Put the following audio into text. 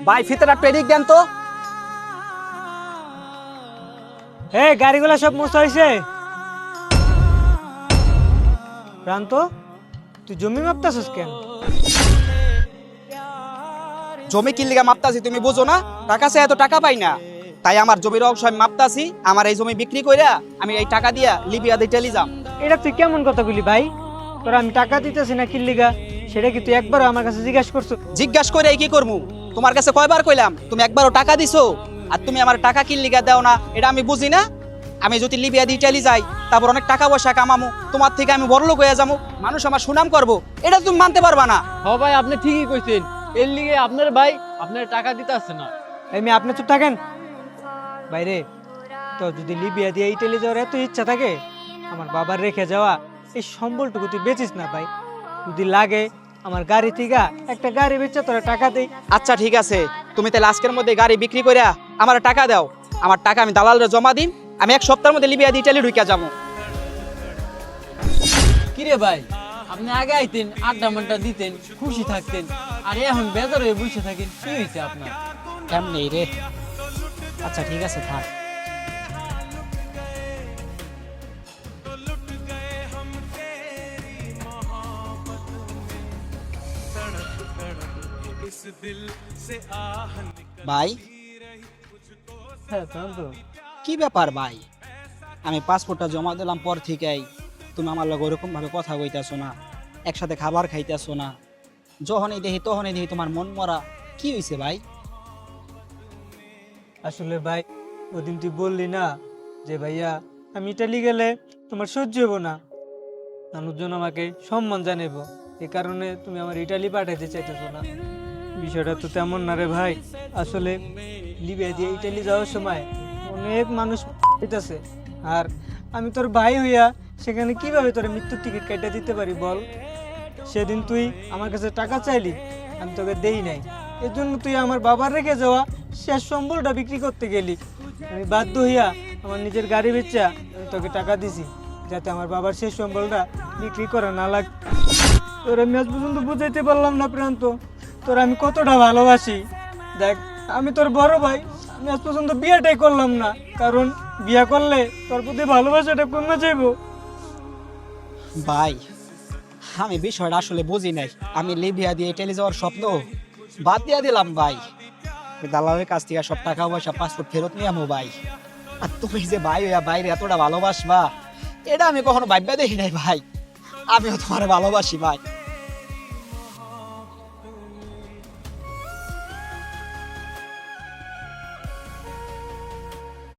ভাই ফিতাটা ট্রেনিং দেন তো। এই গাড়িগুলো সব মোছা হয়েছে। প্রান্ত, তুই জমি মাপতাছিস কেন? জমি কি লিগা মাপতাছি তুমি বুঝো না? টাকা চাই এত টাকা পাই না, তাই আমার জমির অংশ আমি মাপতাছি। আমার এই জমি বিক্রি কইরা আমি এই টাকা দিয়া লিবিয়া দিয়ে টেলি যাম। এটা তুই কেমন কথা বলি ভাই? তোরা আমি টাকা দিতেছি না কিল্লিগা, সেটা কি তুই একবারও আমার কাছে জিজ্ঞাসা করছো? জিজ্ঞাসা করে কি করমু? তোমার কাছে কয়বার কইলাম? তুমি একবারও টাকা দিছো, আর তুমি আমার টাকা কি লিগা দাও না এটা আমি বুঝি না? আমি যদি লিবিয়া দিয়ে টেলি যাই, তারপর অনেক টাকা পয়সা কামামু, তোমার থেকে আমি বড়লোক হয়ে যাবো, মানুষ আমার সুনাম করবো, এটা তুমি মানতে পারবা না। হ ভাই, আপনি ঠিকই কইছেন। এর লিগে আপনার ভাই আপনার টাকা দিতে আসছে না। আমি আপনি চুপ থাকেন বাইরে। তো যদি লিবিয়া দিয়ে ইটালি যাওয়ার এত ইচ্ছা থাকে, আমার বাবার রেখে যাওয়া এই সম্বলটুকু তুই বেচিস না ভাই। যদি লাগে আমার গাড়ি থেকে একটা গাড়ি বেচে তোরা টাকা দেই। আচ্ছা ঠিক আছে, তুমি তাহলে আজকের মধ্যে গাড়ি বিক্রি করে আমার টাকা দাও। আমার টাকা আমি দালালরে জমা দিন, আমি এক সপ্তাহের মধ্যে লিবিয়া দিয়ে ইটালি ঢুকে যাবো। কিরে ভাই, আপনি আগে আইতেন, আড্ডা মাড্ডা দিতেন, খুশি থাকতেন, আর এখন বেজার হয়ে বসে থাকেন। কি হয়েছে আপনার? কেমনে রে? আচ্ছা ঠিক আছে থাক। ভাই হ্যাঁ প্রান্ত, কি ব্যাপার ভাই? আমি পাসপোর্টটা জমা দিলাম পর থেকেই তুমি আমার লগে ওরকম ভাবে কথা কইতাছো না, একসাথে খাবার খাইতেছো না। যখনই দেখি তখনই দেখি তোমার মন মরা। কি হয়েছে ভাই? আসলে ভাই ওদিন তুই বললি না যে ভাইয়া আমি ইটালি গেলে তোমার সহ্য হবো না, মানুষজন আমাকে সম্মান জানাবো, এই কারণে তুমি আমার ইটালি পাঠাইতে চাইতেছো না। বিষয়টা তো তেমন না রে ভাই। আসলে লিবিয়া দিয়ে ইটালি যাওয়ার সময় অনেক মানুষ হইতাছে, আর আমি তোর ভাই হইয়া সেখানে কিভাবে তোর মৃত্যুর টিকিট কেটে দিতে পারি বল? সেদিন তুই আমার কাছে টাকা চাইলি, আমি তোকে দেই নাই, এর জন্য তুই আমার বাবার রেখে যাওয়া শেষ সম্বলটা বিক্রি করতে গেলি। আমি বাধ্য হইয়া আমার নিজের গাড়ি বেচা আমি তোকে টাকা দিছি, যাতে আমার বাবার শেষ সম্বলটা বিক্রি করা না লাগে। তোর আমি আজ পর্যন্ত বুঝাইতে পারলাম না প্রান্ত, তোর আমি কতটা ভালোবাসি। দেখ, আমি তোর বড় ভাই, আমি আজ পর্যন্ত বিয়েটাই করলাম না, কারণ বিয়ে করলে তোর প্রতি ভালোবাসাটা কমে যাইব। ভাই আমি বিষয়টা আসলে বুঝি নাই, আমি লিবিয়া দিয়ে ইটালি যাওয়ার স্বপ্ন বাদ দিয়া দিলাম ভাই। দালালের কাছ থেকে সব টাকা পয়সা পাসপোর্ট ফেরত নিয়ে আমো ভাই। আর তুমি যে ভাই হইয়া বাইরে এতটা ভালোবাসবা, এটা আমি কখনো ভাববা দেখি নাই ভাই। আমিও তোমার ভালোবাসি ভাই।